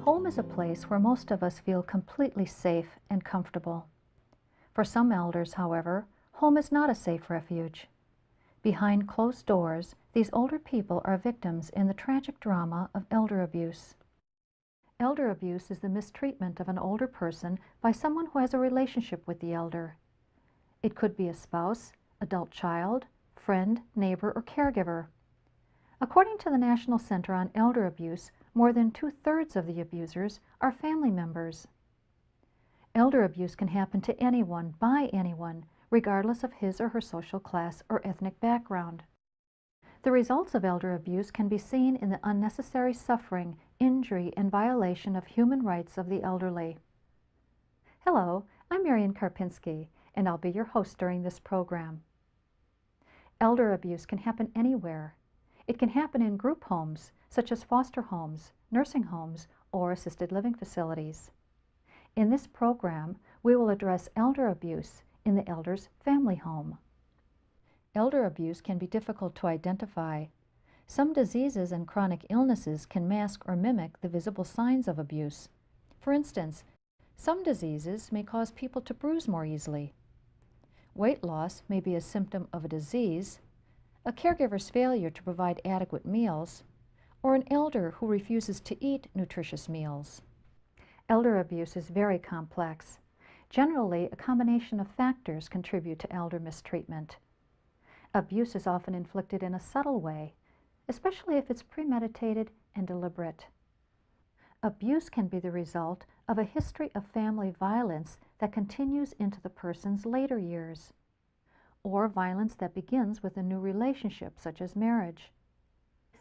Home is a place where most of us feel completely safe and comfortable. For some elders, however, home is not a safe refuge. Behind closed doors, these older people are victims in the tragic drama of elder abuse. Elder abuse is the mistreatment of an older person by someone who has a relationship with the elder. It could be a spouse, adult child, friend, neighbor, or caregiver. According to the National Center on Elder Abuse, more than 2/3 of the abusers are family members. Elder abuse can happen to anyone, by anyone, regardless of his or her social class or ethnic background. The results of elder abuse can be seen in the unnecessary suffering, injury, and violation of human rights of the elderly. Hello, I'm Marian Karpinski, and I'll be your host during this program. Elder abuse can happen anywhere. It can happen in group homes, such as foster homes, nursing homes, or assisted living facilities. In this program, we will address elder abuse in the elder's family home. Elder abuse can be difficult to identify. Some diseases and chronic illnesses can mask or mimic the visible signs of abuse. For instance, some diseases may cause people to bruise more easily. Weight loss may be a symptom of a disease, a caregiver's failure to provide adequate meals, or an elder who refuses to eat nutritious meals. Elder abuse is very complex. Generally, a combination of factors contribute to elder mistreatment. Abuse is often inflicted in a subtle way, especially if it's premeditated and deliberate. Abuse can be the result of a history of family violence that continues into the person's later years, or violence that begins with a new relationship, such as marriage.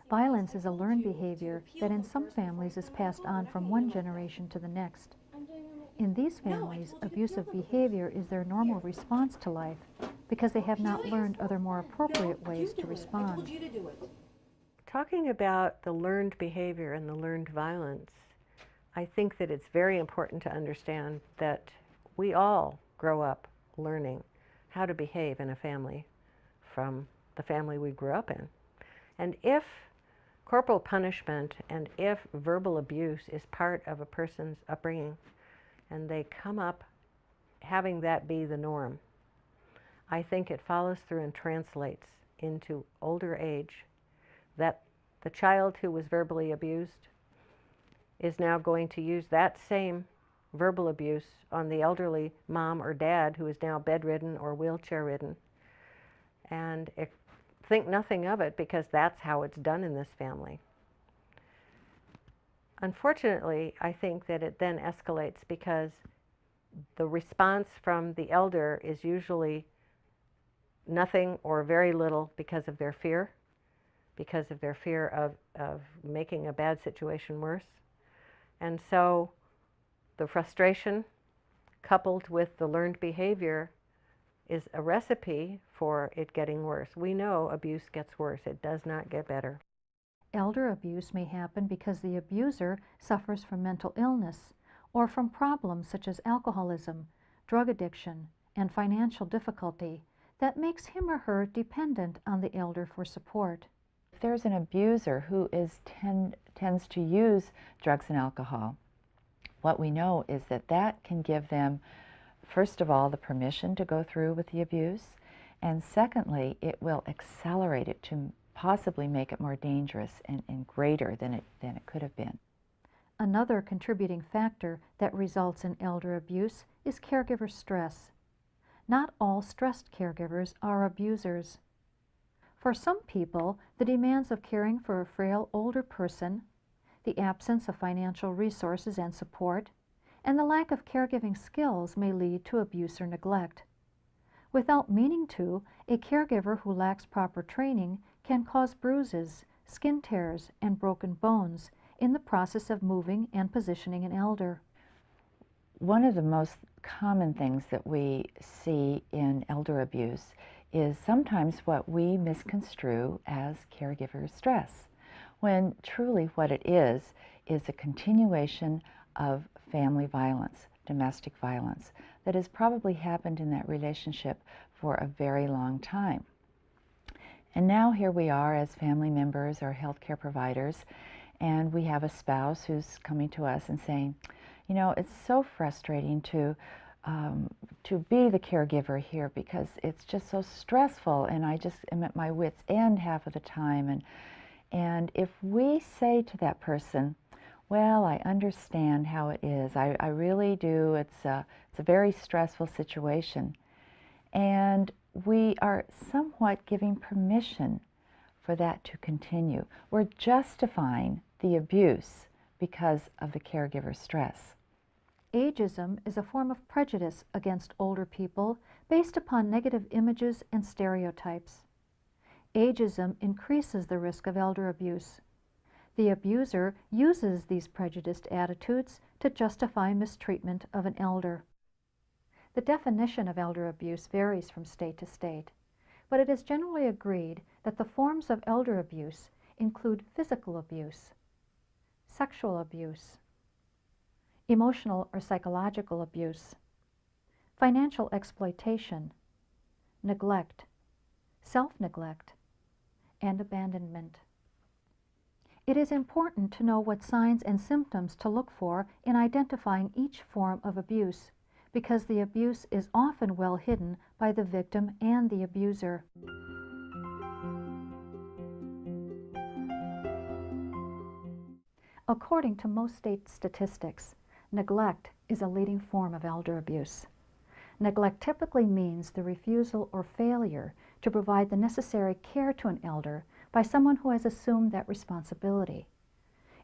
Violence is a learned behavior that in some families is passed on from one generation to the next. In these families, abusive behavior is their normal response to life because they have not learned other more appropriate ways to respond. Talking about the learned behavior and the learned violence, I think that it's very important to understand that we all grow up learning how to behave in a family from the family we grew up in. And if corporal punishment and if verbal abuse is part of a person's upbringing and they come up having that be the norm, I think it follows through and translates into older age that the child who was verbally abused is now going to use that same verbal abuse on the elderly mom or dad who is now bedridden or wheelchair ridden, and think nothing of it because that's how it's done in this family. Unfortunately, I think that it then escalates because the response from the elder is usually nothing or very little because of their fear of making a bad situation worse. And so the frustration coupled with the learned behavior is a recipe for it getting worse. We know abuse gets worse. It does not get better. Elder abuse may happen because the abuser suffers from mental illness or from problems such as alcoholism, drug addiction, and financial difficulty that makes him or her dependent on the elder for support. If there's an abuser who tends to use drugs and alcohol, what we know is that can give them, first of all, the permission to go through with the abuse, and secondly, it will accelerate it to possibly make it more dangerous and greater than it could have been. Another contributing factor that results in elder abuse is caregiver stress. Not all stressed caregivers are abusers. For some people, the demands of caring for a frail older person, the absence of financial resources and support, and the lack of caregiving skills may lead to abuse or neglect. Without meaning to, a caregiver who lacks proper training can cause bruises, skin tears, and broken bones in the process of moving and positioning an elder. One of the most common things that we see in elder abuse is sometimes what we misconstrue as caregiver stress, when truly what it is a continuation of family violence, domestic violence, that has probably happened in that relationship for a very long time. And now here we are as family members or healthcare providers, and we have a spouse who's coming to us and saying, you know, it's so frustrating to be the caregiver here because it's just so stressful, and I just am at my wit's end half of the time. And if we say to that person, well, I understand how it is, I really do, it's a very stressful situation, and we are somewhat giving permission for that to continue. We're justifying the abuse because of the caregiver stress. Ageism is a form of prejudice against older people based upon negative images and stereotypes. Ageism increases the risk of elder abuse. The abuser uses these prejudiced attitudes to justify mistreatment of an elder. The definition of elder abuse varies from state to state, but it is generally agreed that the forms of elder abuse include physical abuse, sexual abuse, emotional or psychological abuse, financial exploitation, neglect, self-neglect, and abandonment. It is important to know what signs and symptoms to look for in identifying each form of abuse, because the abuse is often well hidden by the victim and the abuser. According to most state statistics, neglect is a leading form of elder abuse. Neglect typically means the refusal or failure to provide the necessary care to an elder by someone who has assumed that responsibility.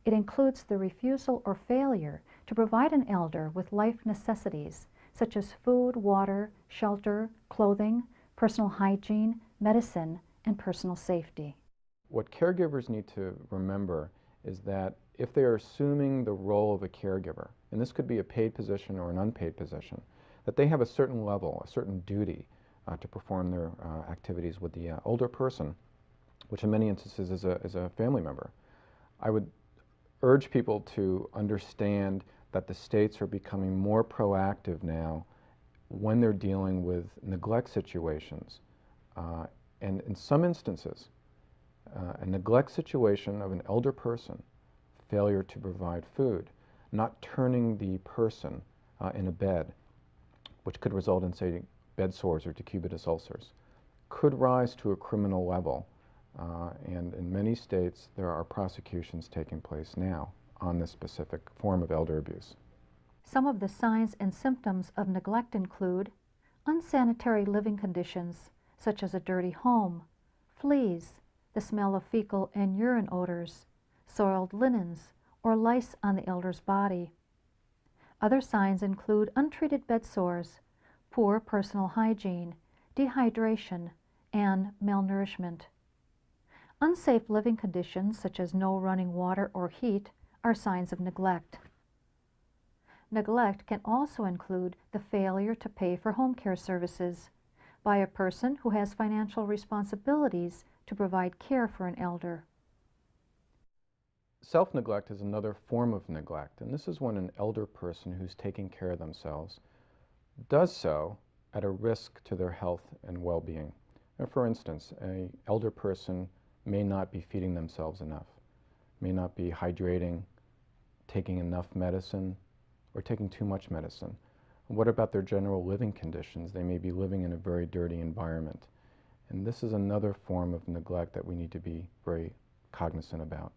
It includes the refusal or failure to provide an elder with life necessities such as food, water, shelter, clothing, personal hygiene, medicine, and personal safety. What caregivers need to remember is that if they are assuming the role of a caregiver, and this could be a paid position or an unpaid position, that they have a certain level, a certain duty to perform their activities with the older person, which in many instances is a family member. I would urge people to understand that the states are becoming more proactive now when they're dealing with neglect situations. And in some instances, a neglect situation of an elder person, failure to provide food, not turning the person in a bed, which could result in, say, bed sores or decubitus ulcers, could rise to a criminal level. And in many states, there are prosecutions taking place now on this specific form of elder abuse. Some of the signs and symptoms of neglect include unsanitary living conditions, such as a dirty home, fleas, the smell of fecal and urine odors, soiled linens, or lice on the elder's body. Other signs include untreated bed sores, poor personal hygiene, dehydration, and malnourishment. Unsafe living conditions, such as no running water or heat, are signs of neglect. Neglect can also include the failure to pay for home care services by a person who has financial responsibilities to provide care for an elder. Self-neglect is another form of neglect, and this is when an elder person who's taking care of themselves does so at a risk to their health and well-being. Now, for instance, an elder person may not be feeding themselves enough, may not be hydrating, taking enough medicine, or taking too much medicine. What about their general living conditions? They may be living in a very dirty environment. And this is another form of neglect that we need to be very cognizant about.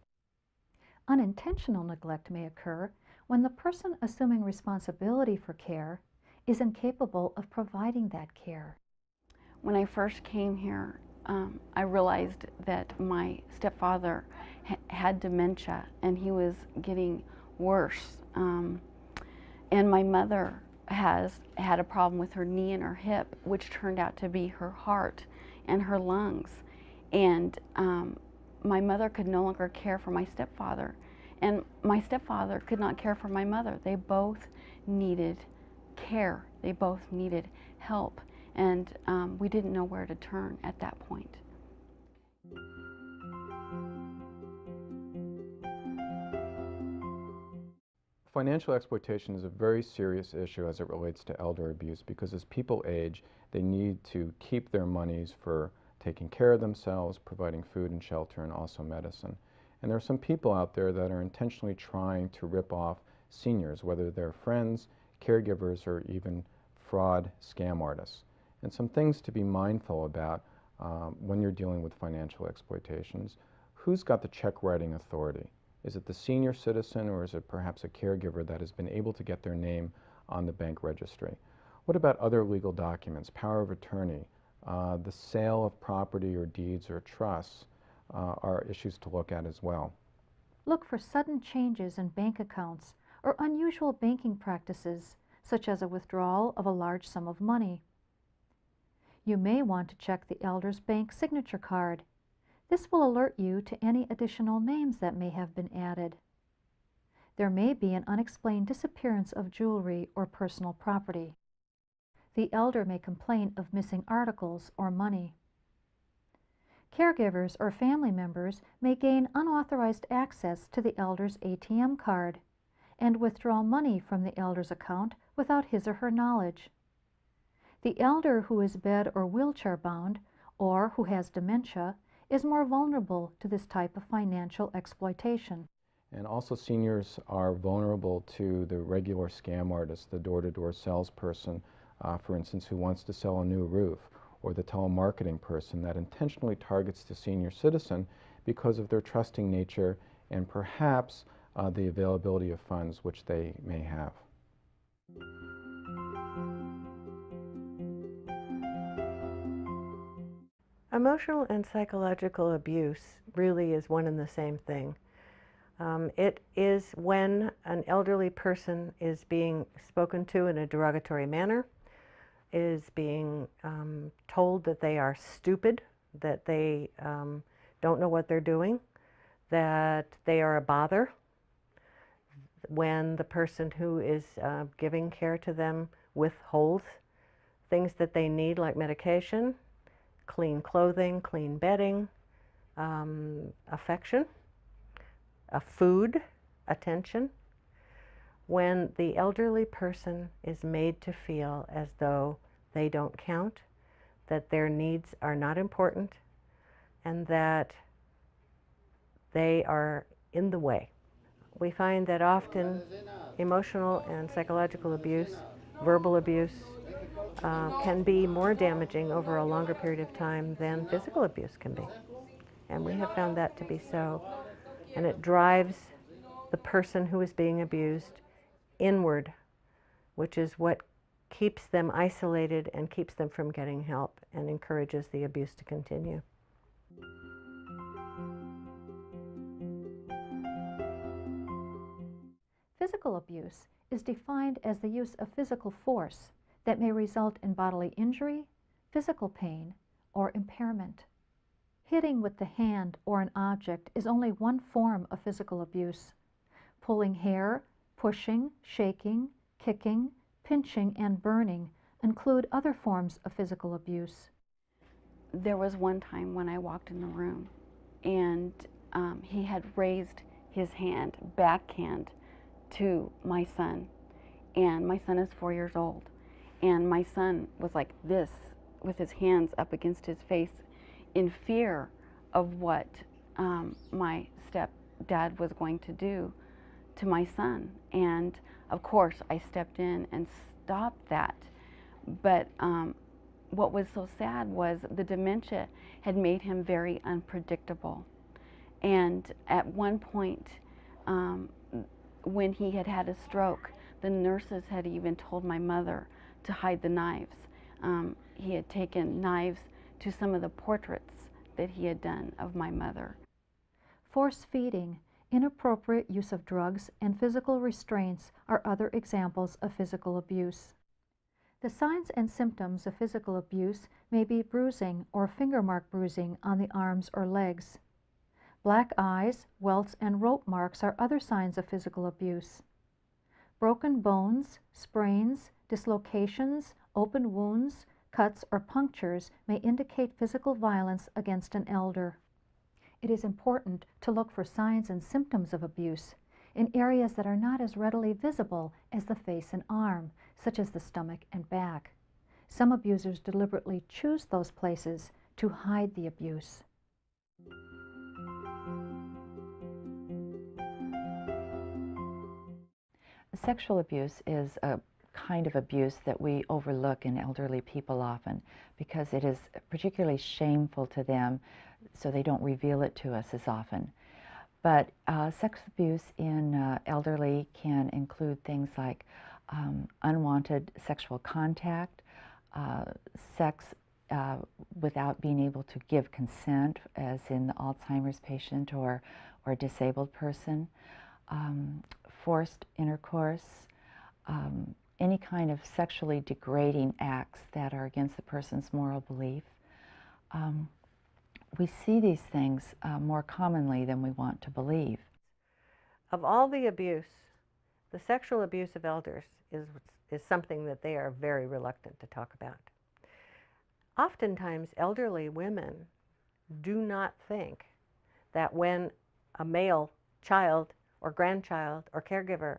Unintentional neglect may occur when the person assuming responsibility for care is incapable of providing that care. When I first came here, I realized that my stepfather had dementia and he was getting worse. And my mother has had a problem with her knee and her hip, which turned out to be her heart and her lungs. And my mother could no longer care for my stepfather. And my stepfather could not care for my mother. They both needed care. They both needed help, and we didn't know where to turn at that point. Financial exploitation is a very serious issue as it relates to elder abuse, because as people age, they need to keep their monies for taking care of themselves, providing food and shelter, and also medicine. And there are some people out there that are intentionally trying to rip off seniors, whether they're friends, caregivers, or even fraud scam artists. And some things to be mindful about when you're dealing with financial exploitations. Who's got the check writing authority? Is it the senior citizen, or is it perhaps a caregiver that has been able to get their name on the bank registry? What about other legal documents, power of attorney, the sale of property or deeds or trusts are issues to look at as well. Look for sudden changes in bank accounts or unusual banking practices, such as a withdrawal of a large sum of money. You may want to check the elder's bank signature card. This will alert you to any additional names that may have been added. There may be an unexplained disappearance of jewelry or personal property. The elder may complain of missing articles or money. Caregivers or family members may gain unauthorized access to the elder's ATM card and withdraw money from the elder's account without his or her knowledge. The elder who is bed or wheelchair bound or who has dementia is more vulnerable to this type of financial exploitation. And also seniors are vulnerable to the regular scam artist, the door-to-door salesperson, for instance, who wants to sell a new roof, or the telemarketing person that intentionally targets the senior citizen because of their trusting nature and perhaps the availability of funds which they may have. Emotional and psychological abuse really is one and the same thing. It is when an elderly person is being spoken to in a derogatory manner, is being told that they are stupid, that they don't know what they're doing, that they are a bother, when the person who is giving care to them withholds things that they need, like medication, clean clothing, clean bedding, affection, food, attention. When the elderly person is made to feel as though they don't count, that their needs are not important, and that they are in the way. We find that often emotional and psychological abuse, verbal abuse, can be more damaging over a longer period of time than physical abuse can be. And we have found that to be so. And it drives the person who is being abused inward, which is what keeps them isolated and keeps them from getting help and encourages the abuse to continue. Physical abuse is defined as the use of physical force that may result in bodily injury, physical pain, or impairment. Hitting with the hand or an object is only one form of physical abuse. Pulling hair, pushing, shaking, kicking, pinching, and burning include other forms of physical abuse. There was one time when I walked in the room and he had raised his hand, backhand, to my son. And my son is 4 years old. And my son was like this, with his hands up against his face, in fear of what my stepdad was going to do to my son. And of course, I stepped in and stopped that. But what was so sad was the dementia had made him very unpredictable. And at one point, when he had had a stroke, the nurses had even told my mother to hide the knives. He had taken knives to some of the portraits that he had done of my mother. Force feeding, inappropriate use of drugs, and physical restraints are other examples of physical abuse. The signs and symptoms of physical abuse may be bruising or finger mark bruising on the arms or legs. Black eyes, welts, and rope marks are other signs of physical abuse. Broken bones, sprains, Dislocations, open wounds, cuts, or punctures may indicate physical violence against an elder. It is important to look for signs and symptoms of abuse in areas that are not as readily visible as the face and arm, such as the stomach and back. Some abusers deliberately choose those places to hide the abuse. Sexual abuse is a kind of abuse that we overlook in elderly people often because it is particularly shameful to them, so they don't reveal it to us as often. But sex abuse in elderly can include things like unwanted sexual contact, sex without being able to give consent, as in the Alzheimer's patient or disabled person, forced intercourse, any kind of sexually degrading acts that are against the person's moral belief. We see these things more commonly than we want to believe. Of all the abuse, the sexual abuse of elders is something that they are very reluctant to talk about. Oftentimes, elderly women do not think that when a male child or grandchild or caregiver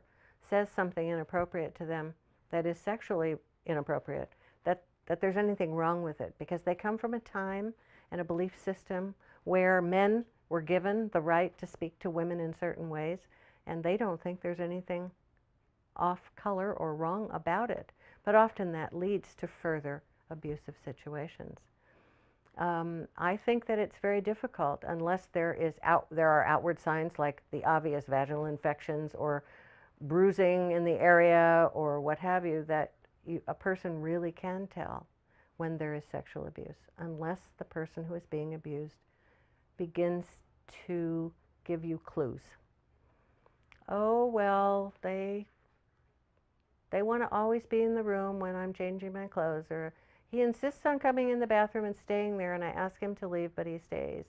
says something inappropriate to them that is sexually inappropriate, that there's anything wrong with it, because they come from a time and a belief system where men were given the right to speak to women in certain ways, and they don't think there's anything off color or wrong about it. But often that leads to further abusive situations. I think that it's very difficult unless there are outward signs like the obvious vaginal infections or bruising in the area or what have you, that a person really can tell when there is sexual abuse, unless the person who is being abused begins to give you clues. Oh, well, they want to always be in the room when I'm changing my clothes, or he insists on coming in the bathroom and staying there, and I ask him to leave, but he stays,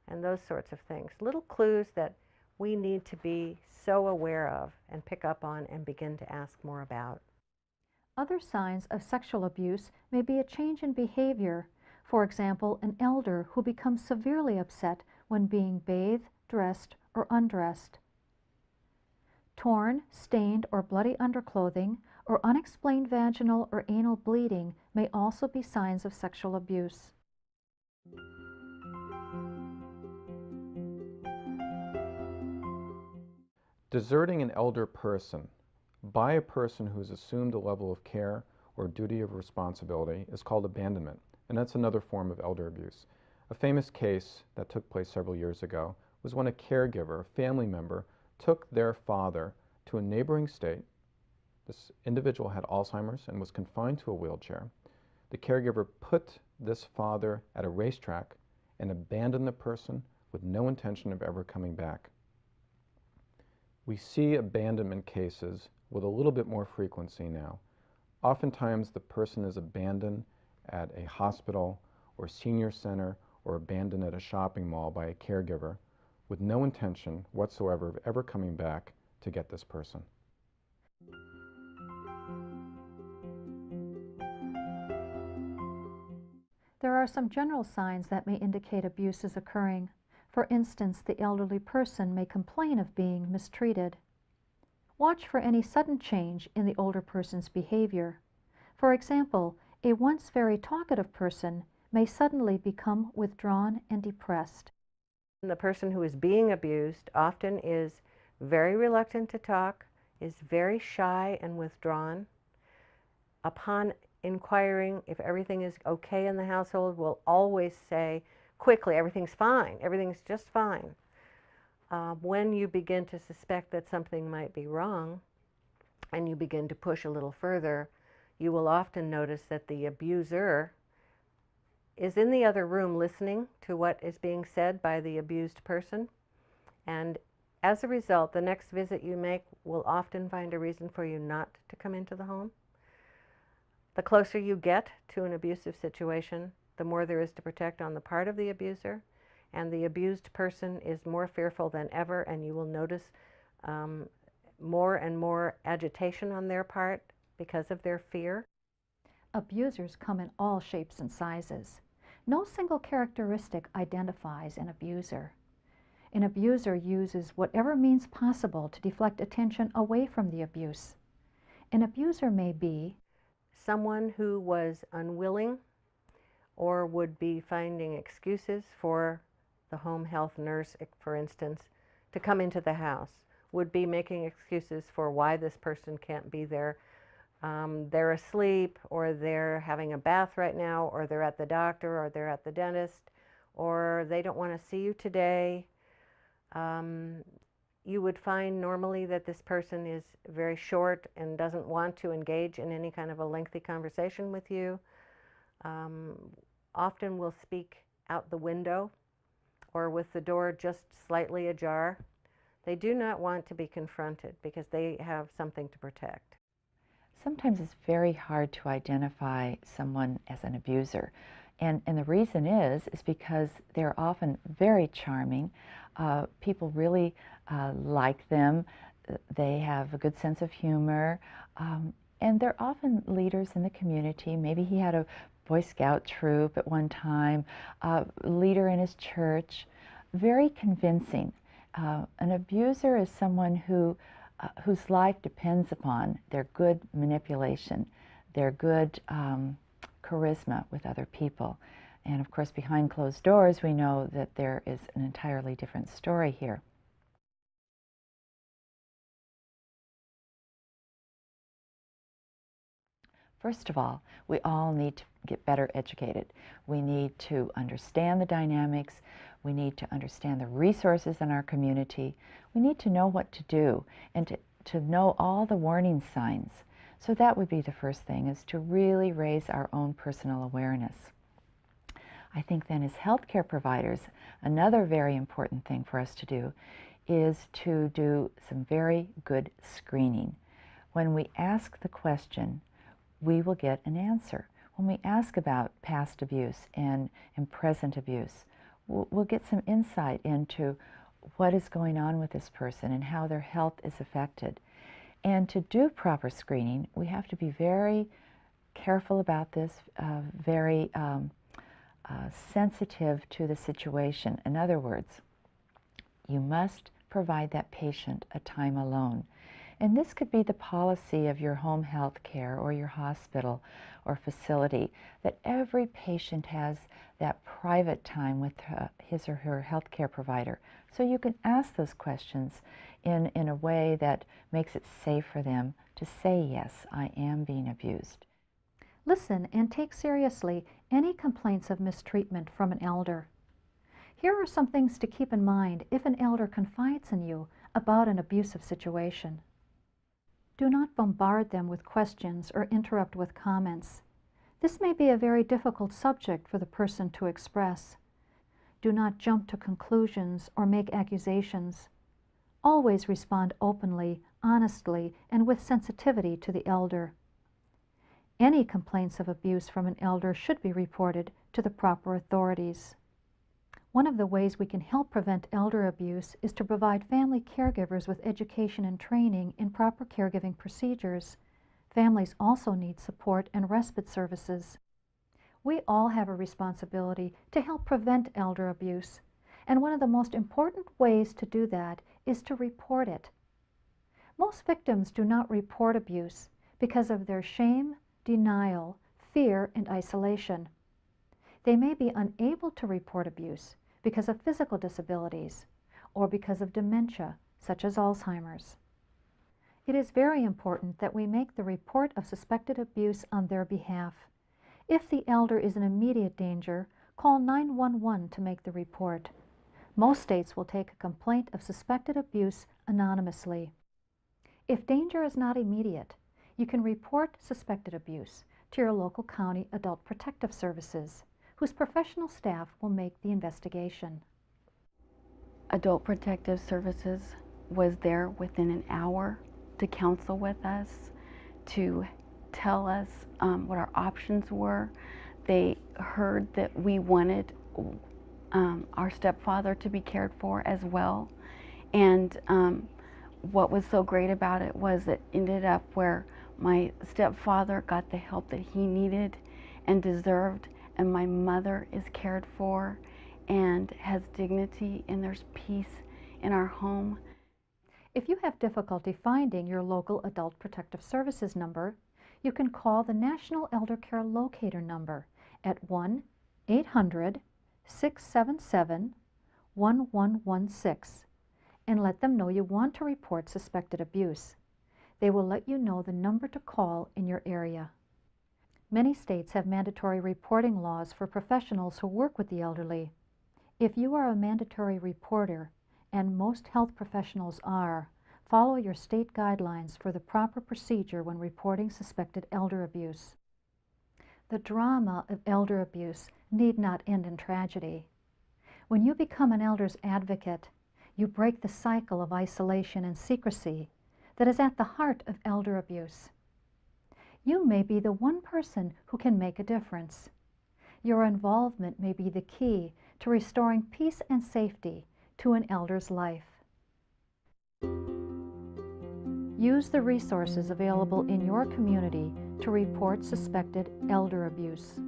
and those sorts of things. Little clues that we need to be so aware of and pick up on and begin to ask more about. Other signs of sexual abuse may be a change in behavior. For example, an elder who becomes severely upset when being bathed, dressed, or undressed. Torn, stained, or bloody underclothing, or unexplained vaginal or anal bleeding may also be signs of sexual abuse. Deserting an elder person by a person who's assumed a level of care or duty of responsibility is called abandonment, and that's another form of elder abuse. A famous case that took place several years ago was when a caregiver, a family member, took their father to a neighboring state. This individual had Alzheimer's and was confined to a wheelchair. The caregiver put this father at a racetrack and abandoned the person with no intention of ever coming back. We see abandonment cases with a little bit more frequency now. Oftentimes the person is abandoned at a hospital or senior center or abandoned at a shopping mall by a caregiver with no intention whatsoever of ever coming back to get this person. There are some general signs that may indicate abuse is occurring. For instance, the elderly person may complain of being mistreated. Watch for any sudden change in the older person's behavior. For example, a once very talkative person may suddenly become withdrawn and depressed. The person who is being abused often is very reluctant to talk, is very shy and withdrawn. Upon inquiring if everything is okay in the household, will always say quickly, everything's fine, everything's just fine. When you begin to suspect that something might be wrong and you begin to push a little further, you will often notice that the abuser is in the other room listening to what is being said by the abused person, and as a result, the next visit you make will often find a reason for you not to come into the home. The closer you get to an abusive situation, the more there is to protect on the part of the abuser, and the abused person is more fearful than ever, and you will notice more and more agitation on their part because of their fear? Abusers come in all shapes and sizes. No single characteristic identifies an abuser. An abuser uses whatever means possible to deflect attention away from the abuse. An abuser may be someone who was unwilling or would be finding excuses for the home health nurse, for instance, to come into the house, would be making excuses for why this person can't be there. They're asleep, or they're having a bath right now, or they're at the doctor, or they're at the dentist, or they don't want to see you today. You would find normally that this person is very short and doesn't want to engage in any kind of a lengthy conversation with you. Often will speak out the window or with the door just slightly ajar. They do not want to be confronted because they have something to protect. Sometimes it's very hard to identify someone as an abuser. And the reason is because they're often very charming. People really like them. They have a good sense of humor. And they're often leaders in the community. Maybe he had a Boy Scout troop at one time, leader in his church. Very convincing. An abuser is someone whose life depends upon their good manipulation, their good charisma with other people. And of course, behind closed doors, we know that there is an entirely different story here. First of all, we all need to get better educated. We need to understand the dynamics. We need to understand the resources in our community. We need to know what to do and to know all the warning signs. So that would be the first thing, is to really raise our own personal awareness. I think then as healthcare providers, another very important thing for us to do is to do some very good screening. When we ask the question, we will get an answer. When we ask about past abuse and present abuse, we'll get some insight into what is going on with this person and how their health is affected. And to do proper screening, we have to be very careful about this, very sensitive to the situation. In other words, you must provide that patient a time alone. And this could be the policy of your home health care or your hospital or facility, that every patient has that private time with his or her healthcare provider. So you can ask those questions in a way that makes it safe for them to say, yes, I am being abused. Listen and take seriously any complaints of mistreatment from an elder. Here are some things to keep in mind if an elder confides in you about an abusive situation. Do not bombard them with questions or interrupt with comments. This may be a very difficult subject for the person to express. Do not jump to conclusions or make accusations. Always respond openly, honestly, and with sensitivity to the elder. Any complaints of abuse from an elder should be reported to the proper authorities. One of the ways we can help prevent elder abuse is to provide family caregivers with education and training in proper caregiving procedures. Families also need support and respite services. We all have a responsibility to help prevent elder abuse, and one of the most important ways to do that is to report it. Most victims do not report abuse because of their shame, denial, fear, and isolation. They may be unable to report abuse because of physical disabilities or because of dementia, such as Alzheimer's. It is very important that we make the report of suspected abuse on their behalf. If the elder is in immediate danger, call 911 to make the report. Most states will take a complaint of suspected abuse anonymously. If danger is not immediate, you can report suspected abuse to your local county adult protective services, whose professional staff will make the investigation. Adult Protective Services was there within an hour to counsel with us, to tell us what our options were. They heard that we wanted our stepfather to be cared for as well. And what was so great about it was it ended up where My stepfather got the help that he needed and deserved, and my mother is cared for and has dignity, and there's peace in our home. If you have difficulty finding your local Adult Protective Services number, you can call the National Elder Care Locator number at 1-800-677-1116 and let them know you want to report suspected abuse. They will let you know the number to call in your area. Many states have mandatory reporting laws for professionals who work with the elderly. If you are a mandatory reporter, and most health professionals are, follow your state guidelines for the proper procedure when reporting suspected elder abuse. The drama of elder abuse need not end in tragedy. When you become an elder's advocate, you break the cycle of isolation and secrecy that is at the heart of elder abuse. You may be the one person who can make a difference. Your involvement may be the key to restoring peace and safety to an elder's life. Use the resources available in your community to report suspected elder abuse.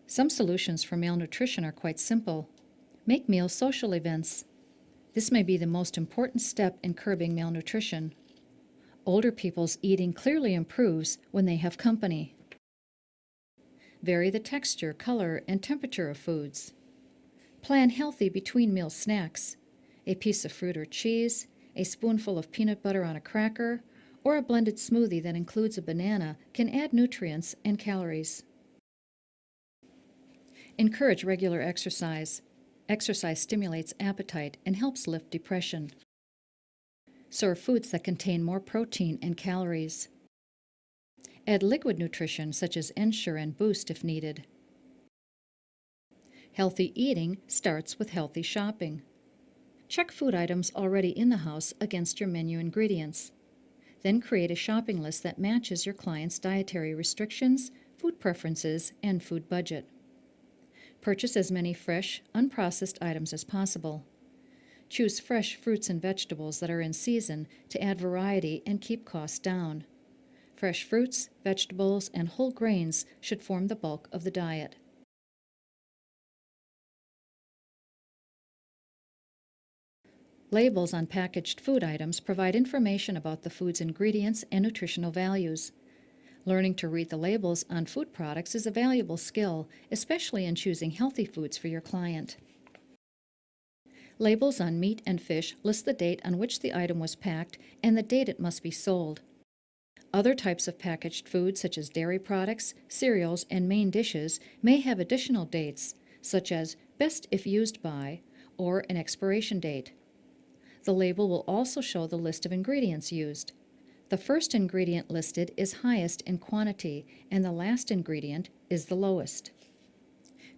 Some solutions for malnutrition are quite simple. Make meal social events. This may be the most important step in curbing malnutrition. Older people's eating clearly improves when they have company. Vary the texture, color, and temperature of foods. Plan healthy between meal snacks. A piece of fruit or cheese, a spoonful of peanut butter on a cracker, or a blended smoothie that includes a banana can add nutrients and calories. Encourage regular exercise. Exercise stimulates appetite and helps lift depression. Serve foods that contain more protein and calories. Add liquid nutrition such as Ensure and Boost if needed. Healthy eating starts with healthy shopping. Check food items already in the house against your menu ingredients. Then create a shopping list that matches your client's dietary restrictions, food preferences, and food budget. Purchase as many fresh, unprocessed items as possible. Choose fresh fruits and vegetables that are in season to add variety and keep costs down. Fresh fruits, vegetables, and whole grains should form the bulk of the diet. Labels on packaged food items provide information about the food's ingredients and nutritional values. Learning to read the labels on food products is a valuable skill, especially in choosing healthy foods for your client. Labels on meat and fish list the date on which the item was packed and the date it must be sold. Other types of packaged foods, such as dairy products, cereals, and main dishes, may have additional dates, such as best if used by or an expiration date. The label will also show the list of ingredients used. The first ingredient listed is highest in quantity, and the last ingredient is the lowest.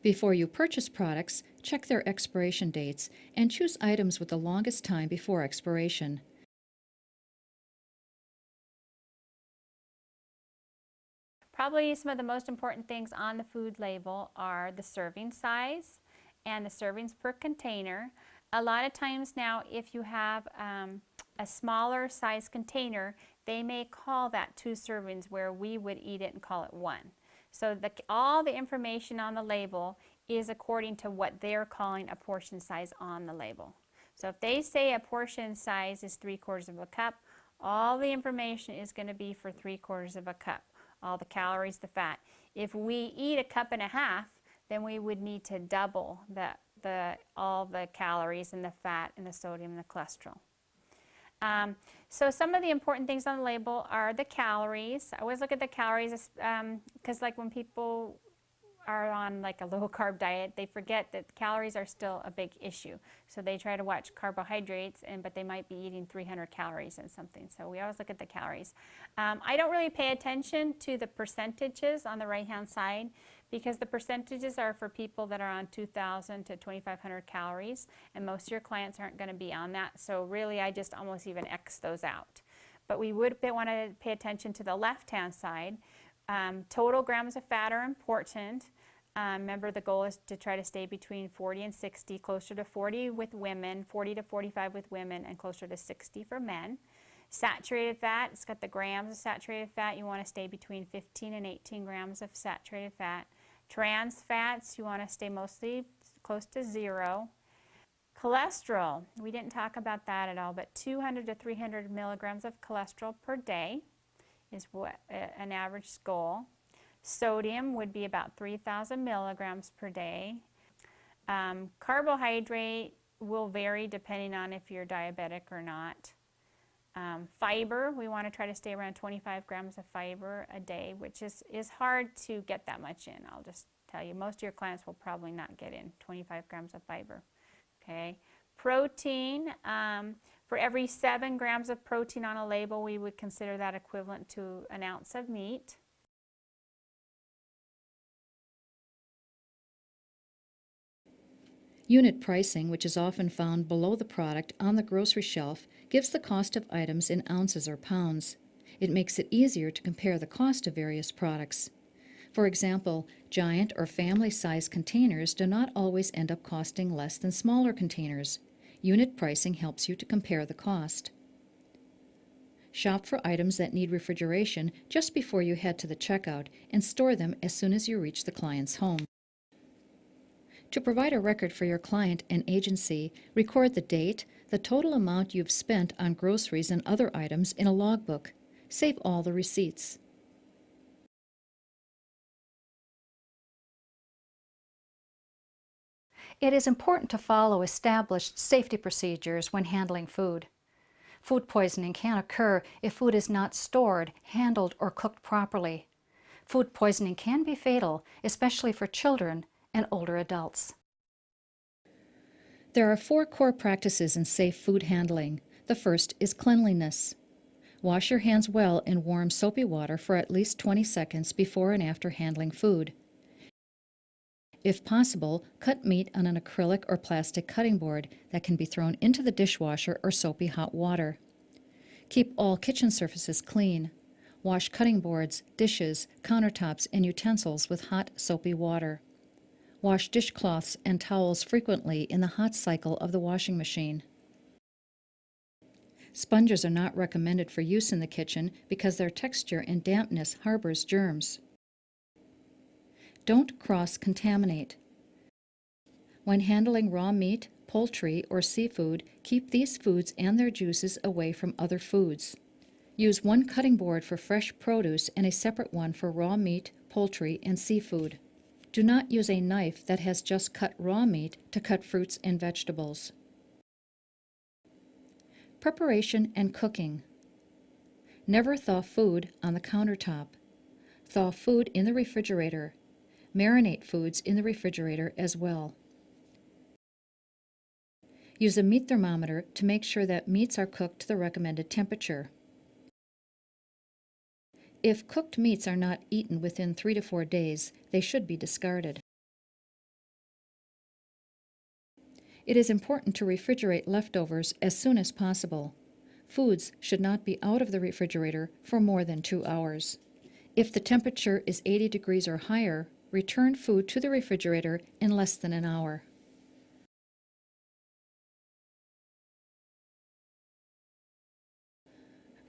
Before you purchase products, check their expiration dates and choose items with the longest time before expiration. Probably some of the most important things on the food label are the serving size and the servings per container. A lot of times now, if you have a smaller size container, they may call that 2 servings where we would eat it and call it 1. So all the information on the label is according to what they're calling a portion size on the label. So if they say a portion size is 3/4 of a cup, all the information is going to be for 3/4 of a cup. All the calories, the fat. If we eat a 1.5 cups, then we would need to double all the calories and the fat and the sodium and the cholesterol. So some of the important things on the label are the calories. I always look at the calories because like when people are on like a low carb diet, they forget that calories are still a big issue. So they try to watch carbohydrates, but they might be eating 300 calories in something. So we always look at the calories. I don't really pay attention to the percentages on the right-hand side, because the percentages are for people that are on 2,000 to 2,500 calories, and most of your clients aren't going to be on that. So really, I just almost even X those out. But we would want to pay attention to the left-hand side. Total grams of fat are important. Remember, the goal is to try to stay between 40 and 60, closer to 40 with women, 40 to 45 with women, and closer to 60 for men. Saturated fat, it's got the grams of saturated fat. You want to stay between 15 and 18 grams of saturated fat. Trans fats, you want to stay mostly close to 0. Cholesterol, we didn't talk about that at all, but 200 to 300 milligrams of cholesterol per day is what an average goal. Sodium would be about 3,000 milligrams per day. Carbohydrate will vary depending on if you're diabetic or not. Fiber, we want to try to stay around 25 grams of fiber a day, which is hard to get that much in. I'll just tell you, most of your clients will probably not get in 25 grams of fiber. Okay. Protein, for every 7 grams of protein on a label, we would consider that equivalent to an ounce of meat. Unit pricing, which is often found below the product on the grocery shelf, gives the cost of items in ounces or pounds. It makes it easier to compare the cost of various products. For example, giant or family-size containers do not always end up costing less than smaller containers. Unit pricing helps you to compare the cost. Shop for items that need refrigeration just before you head to the checkout and store them as soon as you reach the client's home. To provide a record for your client and agency, record the date, the total amount you've spent on groceries and other items in a logbook. Save all the receipts. It is important to follow established safety procedures when handling food. Food poisoning can occur if food is not stored, handled, or cooked properly. Food poisoning can be fatal, especially for children and older adults. There are 4 core practices in safe food handling. The first is cleanliness. Wash your hands well in warm soapy water for at least 20 seconds before and after handling food. If possible, cut meat on an acrylic or plastic cutting board that can be thrown into the dishwasher or soapy hot water. Keep all kitchen surfaces clean. Wash cutting boards, dishes, countertops, and utensils with hot soapy water. Wash dishcloths and towels frequently in the hot cycle of the washing machine. Sponges are not recommended for use in the kitchen because their texture and dampness harbors germs. Don't cross-contaminate. When handling raw meat, poultry, or seafood, keep these foods and their juices away from other foods. Use one cutting board for fresh produce and a separate one for raw meat, poultry, and seafood. Do not use a knife that has just cut raw meat to cut fruits and vegetables. Preparation and cooking. Never thaw food on the countertop. Thaw food in the refrigerator. Marinate foods in the refrigerator as well. Use a meat thermometer to make sure that meats are cooked to the recommended temperature. If cooked meats are not eaten within 3 to 4 days, they should be discarded. It is important to refrigerate leftovers as soon as possible. Foods should not be out of the refrigerator for more than 2 hours. If the temperature is 80 degrees or higher, return food to the refrigerator in less than an hour.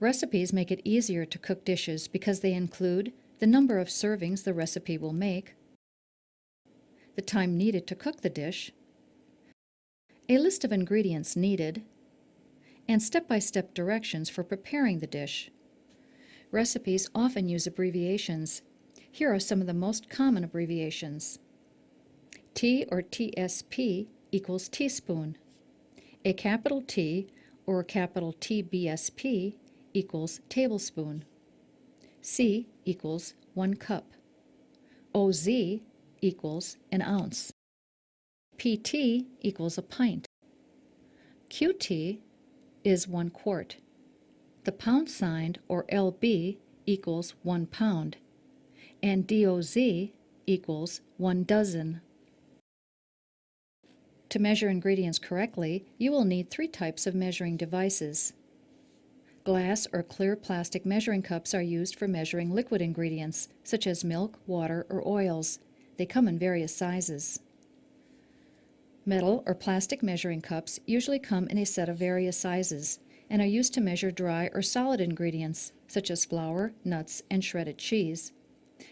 Recipes make it easier to cook dishes because they include the number of servings the recipe will make, the time needed to cook the dish, a list of ingredients needed, and step-by-step directions for preparing the dish. Recipes often use abbreviations. Here are some of the most common abbreviations. T or TSP equals teaspoon. A capital T or capital TBSP equals tablespoon. C equals 1 cup. OZ equals an ounce. PT equals a pint. QT is 1 quart. The pound sign, or LB, equals 1 pound, and DOZ equals 1 dozen. To measure ingredients correctly, you will need 3 types of measuring devices. Glass or clear plastic measuring cups are used for measuring liquid ingredients, such as milk, water, or oils. They come in various sizes. Metal or plastic measuring cups usually come in a set of various sizes and are used to measure dry or solid ingredients, such as flour, nuts, and shredded cheese.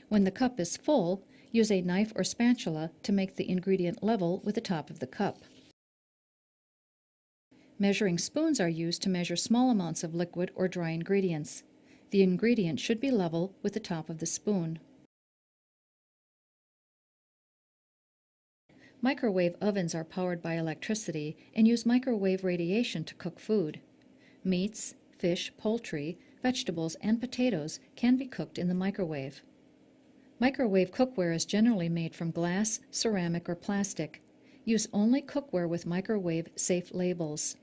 When the cup is full, use a knife or spatula to make the ingredient level with the top of the cup. Measuring spoons are used to measure small amounts of liquid or dry ingredients. The ingredient should be level with the top of the spoon. Microwave ovens are powered by electricity and use microwave radiation to cook food. Meats, fish, poultry, vegetables, and potatoes can be cooked in the microwave. Microwave cookware is generally made from glass, ceramic, or plastic. Use only cookware with microwave-safe labels.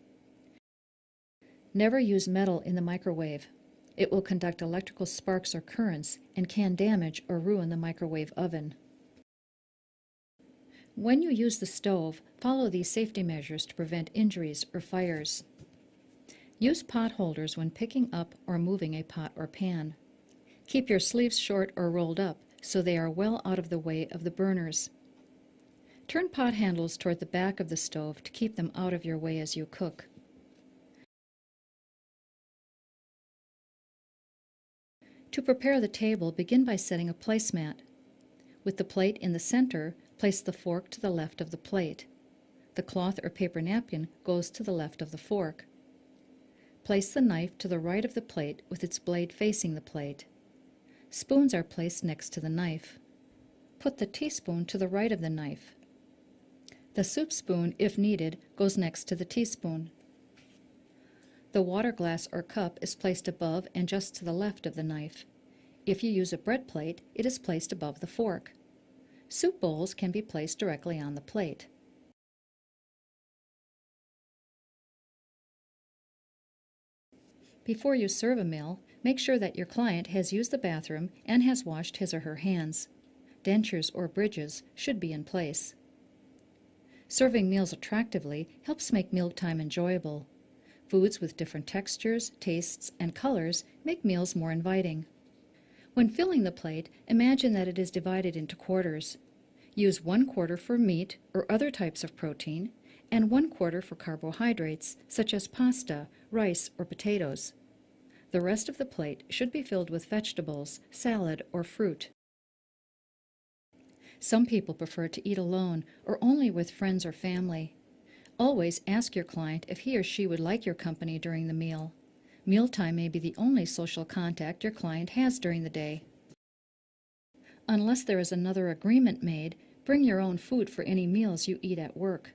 Never use metal in the microwave. It will conduct electrical sparks or currents and can damage or ruin the microwave oven. When you use the stove, follow these safety measures to prevent injuries or fires. Use pot holders when picking up or moving a pot or pan. Keep your sleeves short or rolled up so they are well out of the way of the burners. Turn pot handles toward the back of the stove to keep them out of your way as you cook. To prepare the table, begin by setting a placemat. With the plate in the center, place the fork to the left of the plate. The cloth or paper napkin goes to the left of the fork. Place the knife to the right of the plate with its blade facing the plate. Spoons are placed next to the knife. Put the teaspoon to the right of the knife. The soup spoon, if needed, goes next to the teaspoon. The water glass or cup is placed above and just to the left of the knife. If you use a bread plate, it is placed above the fork. Soup bowls can be placed directly on the plate. Before you serve a meal, make sure that your client has used the bathroom and has washed his or her hands. Dentures or bridges should be in place. Serving meals attractively helps make mealtime enjoyable. Foods with different textures, tastes, and colors make meals more inviting. When filling the plate, imagine that it is divided into quarters. Use 1 quarter for meat or other types of protein, and 1 quarter for carbohydrates, such as pasta, rice, or potatoes. The rest of the plate should be filled with vegetables, salad, or fruit. Some people prefer to eat alone or only with friends or family. Always ask your client if he or she would like your company during the meal. Mealtime may be the only social contact your client has during the day. Unless there is another agreement made, bring your own food for any meals you eat at work.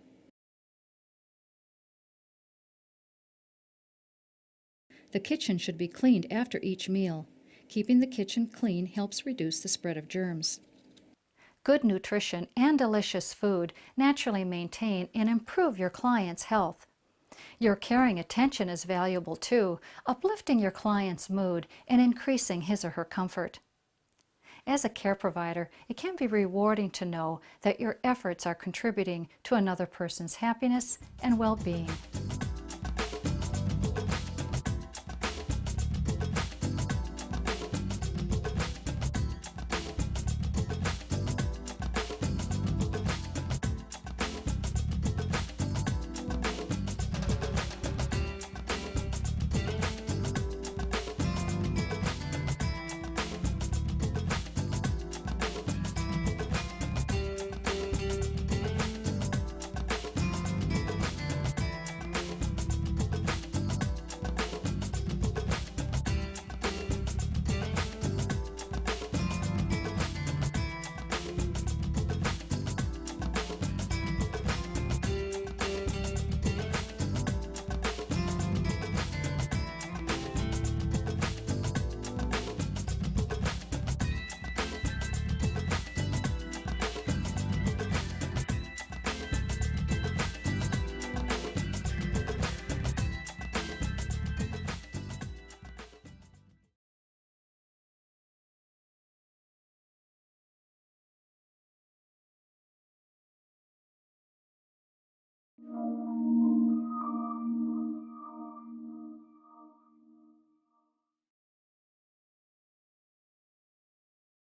The kitchen should be cleaned after each meal. Keeping the kitchen clean helps reduce the spread of germs. Good nutrition and delicious food naturally maintain and improve your client's health. Your caring attention is valuable too, uplifting your client's mood and increasing his or her comfort. As a care provider, it can be rewarding to know that your efforts are contributing to another person's happiness and well-being. you.